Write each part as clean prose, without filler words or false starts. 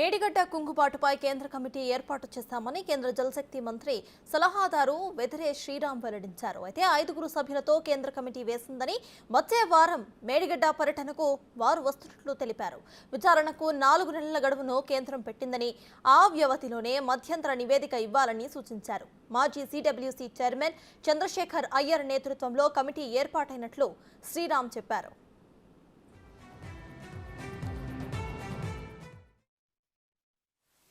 మేడిగడ్డ కుంగుబాటుపై కేంద్ర కమిటీ ఏర్పాటు చేస్తామని కేంద్ర జలశక్తి మంత్రి సలహాదారు వెదిరే శ్రీరామ్ వెల్లడించారు. అయితే 5 సభ్యులతో కేంద్ర కమిటీ వేసిందని వచ్చే వారం మేడిగడ్డ పర్యటనకు వారు వస్తున్నట్లు తెలిపారు. విచారణకు 4 నెలల గడువును కేంద్రం పెట్టిందని ఆ వ్యవధిలోనే మధ్యంతర నివేదిక ఇవ్వాలని సూచించారు. మాజీ సిడబ్ల్యూసీ చైర్మన్ చంద్రశేఖర్ అయ్యర్ నేతృత్వంలో కమిటీ ఏర్పాటైనట్లు శ్రీరామ్ చెప్పారు.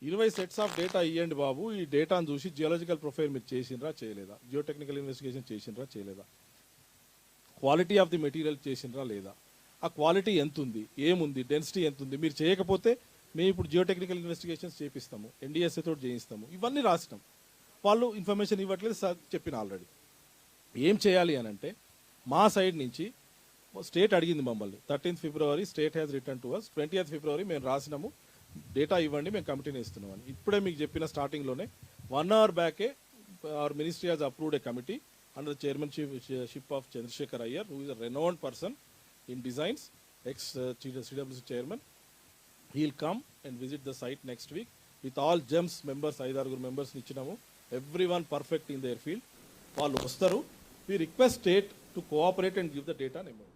20 సెట్స్ ఆఫ్ డేటా ఇవ్వండి బాబు. ఈ డేటాను చూసి జియోలాజికల్ ప్రొఫైల్ మీరు చేసిండ్రా చేయలేదా, జియోటెక్నికల్ ఇన్వెస్టిగేషన్ చేసిండ్రా చేయలేదా, క్వాలిటీ ఆఫ్ ది మెటీరియల్ చేసిండ్రా లేదా, ఆ క్వాలిటీ ఎంత ఉంది, ఏముంది, డెన్సిటీ ఎంత ఉంది, మీరు చేయకపోతే మేము ఇప్పుడు జియోటెక్నికల్ ఇన్వెస్టిగేషన్స్ చేపిస్తాము, ఎన్డీఎస్ఏ తోటి చేయిస్తాము, ఇవన్నీ రాసినాం. వాళ్ళు ఇన్ఫర్మేషన్ ఇవ్వట్లేదు, చెప్పిన ఆల్రెడీ. ఏం చేయాలి అని అంటే మా సైడ్ నుంచి స్టేట్ అడిగింది మమ్మల్ని. 13th February state has return to us. 20th February మేము రాసినాము, డేటా ఇవ్వండి, మేము కమిటీని ఇస్తున్నామని. ఇప్పుడే మీకు చెప్పిన స్టార్టింగ్లోనే 1 hour బ్యాకే our ministry has approved a committee under the chairmanship of Chandrashekhar Iyer, who is a renowned person in designs, ex-CWC chairman. He will come and visit the site next week with all GEMS members. 5-6 members ఇచ్చినాము, everyone perfect in their field. వాళ్ళు వస్తారు. We request state to cooperate and give the data number.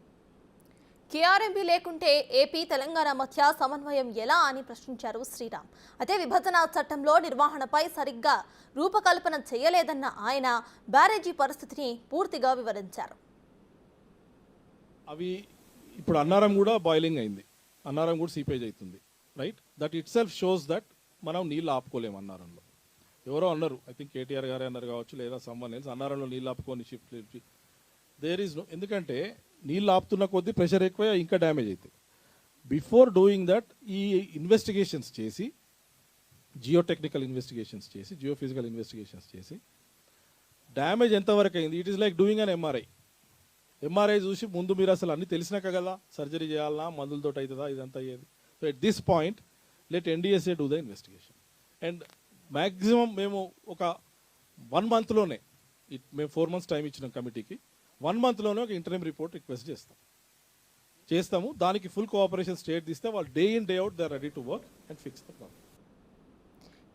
KRMB లేకుంటే AP Telangana మధ్య సమన్వయం ఎలా అని ప్రశ్నించారు శ్రీరామ్. అయితే విభజన చట్టంలో నిర్వహణపై సరిగ్గా రూపకల్పన చేయలేదన్న ఆయన బ్యారేజీ పరిస్థితిని పూర్తిగా వివరించారు. అవి ఇప్పుడు అన్నారం కూడా బాయిలింగ్ అయింది, అన్నారం కూడా సీపేజ్ అవుతుంది, right? That it self shows that మనం నీళ్ళు ఆపుకోలేము. అన్నారంలో ఎవరో అన్నారు, ఐ థింక్ కేటీఆర్ గారే అన్నారు కావచ్చు, లేదా సమ్వన్ ఎల్స్, అన్నారంలో నీళ్ళు ఆపుకొని షిఫ్ట్ దేర్ ఈజ్ నో. ఎందుకంటే నీళ్ళు ఆపుతున్న కొద్దీ ప్రెషర్ ఎక్కువ, ఇంకా డ్యామేజ్ అవుతుంది. బిఫోర్ డూయింగ్ దట్ ఈ ఇన్వెస్టిగేషన్స్ చేసి, జియోటెక్నికల్ ఇన్వెస్టిగేషన్స్ చేసి, జియోఫిజికల్ ఇన్వెస్టిగేషన్స్ చేసి డ్యామేజ్ ఎంతవరకు అయింది, it is like doing an MRI చూసి ముందు మీరు అసలు అన్ని తెలిసినాక కదా సర్జరీ చేయాలన్నా, మందులతో అవుతుందా, ఇదంతా అయ్యేది. So at this point let NDSA do the investigation. And maximum మేము ఒక 1 monthలోనే, మేము 4 months టైం ఇచ్చినాం కమిటీకి, 1 monthలోనే ఒక ఇంటర్మ్ రిపోర్ట్ రిక్వెస్ట్ చేస్తాము. దానికి ఫుల్ కోఆపరేషన్ స్టేట్ ఇస్తే వాళ్ళు day in day out they are ready to work and fix the problem.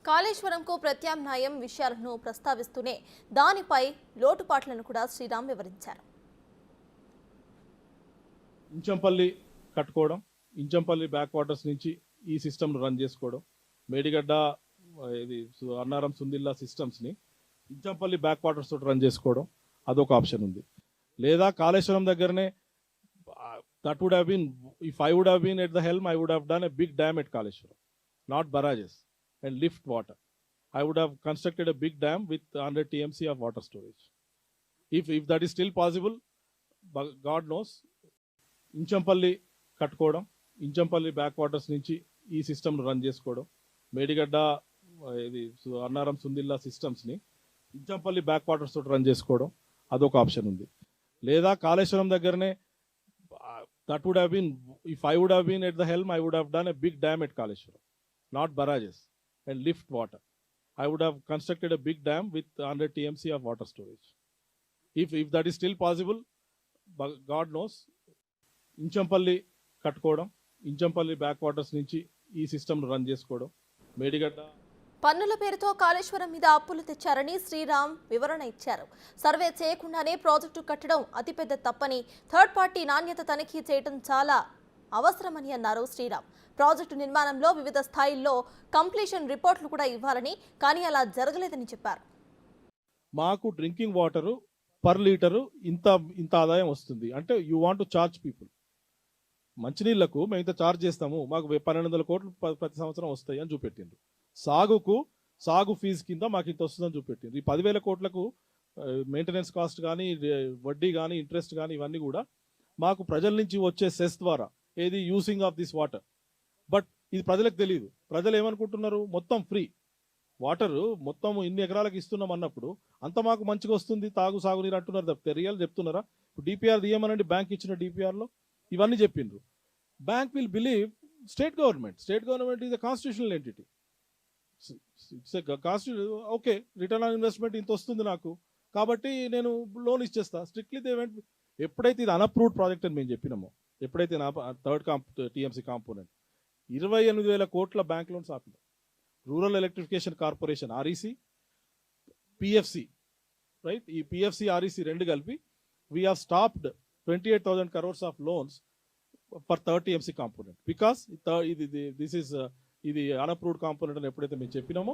కాళేశ్వరంకు ప్రత్యామ్నాయం విషయాలను ప్రస్తావిస్తూనే దానిపై లోటుపాట్లను కూడా శ్రీరామ్ వివరించారు. ఇంచంపల్లి కట్టుకోవడం, ఇంచంపల్లి బ్యాక్ వాటర్స్ నుంచి ఈ సిస్టమ్ రన్ చేసుకోవడం, మేడిగడ్డ ఇది అన్నారం సుందిల్లా సిస్టమ్స్ని ఇంచంపల్లి బ్యాక్ వాటర్స్ తోటి రన్ చేసుకోవడం, అదొక ఆప్షన్ ఉంది. లేదా కాళేశ్వరం దగ్గరనే, that would have been, if I would have been at the helm, I would have done a big dam at Kaleshwaram, not barrages, and lift water. I would have constructed a big dam with 100 TMC of water storage. If that is still possible, God knows. Inchampalli కట్టుకోవడం, Inchampalli back waters నుంచి ఈ system run చేసుకోవడం, మేడిగడ్డ ఇది అన్నారం సుందిల్లా సిస్టమ్స్ని Inchampalli back waters తోటి run చేసుకోవడం, అదొక option ఉంది. లేదా కాళేశ్వరం దగ్గరనే, that would have been, if I would have been at the helm, I would have done a big dam at Kaleshwaram, not barrages, and lift water. I would have constructed a big dam with 100 TMC of water storage. If that is still possible, God knows. Inchampalli కట్టుకోవడం, Inchampalli back waters నుంచి ఈ system run చేసుకోవడం, మేడిగడ్డ. పన్నుల పేరుతో కాళేశ్వరం మీద అప్పులు తెచ్చారని శ్రీరామ్ వివరణ ఇచ్చారు. సర్వే చేయకుండానే ప్రాజెక్టు కట్టడం అతిపెద్ద తప్పని, థర్డ్ పార్టీ నాణ్యత తనిఖీ చేయడం చాలా అవసరమని అన్నారు శ్రీరామ్. ప్రాజెక్టు నిర్మాణంలో వివిధ స్థాయిల్లో కంప్లీషన్ రిపోర్ట్లు కూడా ఇవ్వాలని, కానీ అలా జరగలేదని చెప్పారు. మాకు డ్రింకింగ్ వాటరు పర్ లీటరు ఇంత ఆదాయం వస్తుంది అంటే you want to charge people. మంచినీళ్లకు మేము ఇంత ఛార్జ్ చేస్తాము, మాకు 1200 కోట్లు ప్రతి సంవత్సరం వస్తాయి అని చూపెట్టిండ్రు. సాగు ఫీజు కింద మాకు ఇంత వస్తుందని చూపెట్టిండ్రు. ఈ 10,000 కోట్లకు మెయింటెనెన్స్ కాస్ట్ కానీ, వడ్డీ కానీ, ఇంట్రెస్ట్ కానీ, ఇవన్నీ కూడా మాకు ప్రజల నుంచి వచ్చే సెస్ ద్వారా, ఏది using of this water. But ఇది ప్రజలకు తెలియదు. ప్రజలు ఏమనుకుంటున్నారు, మొత్తం ఫ్రీ వాటరు మొత్తం ఇన్ని ఎకరాలకు ఇస్తున్నాం అన్నప్పుడు అంత మాకు మంచిగా వస్తుంది, సాగునీరు అంటున్నారు తప్పితే రియల్ చెప్తున్నారా? ఇప్పుడు డిపిఆర్ తీయమనండి, బ్యాంక్ ఇచ్చిన డిపిఆర్లో ఇవన్నీ చెప్పిండ్రు. Bank will believe state government is a constitutional entity. It's okay, return on investment ఇంత వస్తుంది నాకు, కాబట్టి నేను లోన్ ఇచ్చేస్తా. Strictly they went. ఎప్పుడైతే ఇది అన్అప్రూవ్డ్ ప్రాజెక్ట్ అని మేము చెప్పినామో, ఎప్పుడైతే థర్డ్ టీఎంసీ కాంపోనెంట్ 28,000 కోట్ల బ్యాంక్ లోన్స్ ఆపినాం. Rural electrification corporation REC, PFC, right, ఈ పిఎఫ్సి ఆర్ఈసి రెండు కలిపి we have stopped 28,000 crores of loans for 30 MC component because ఇది అన్అప్రూవ్డ్ కాంపోనెంట్ అని ఎప్పుడైతే మేము చెప్పినామో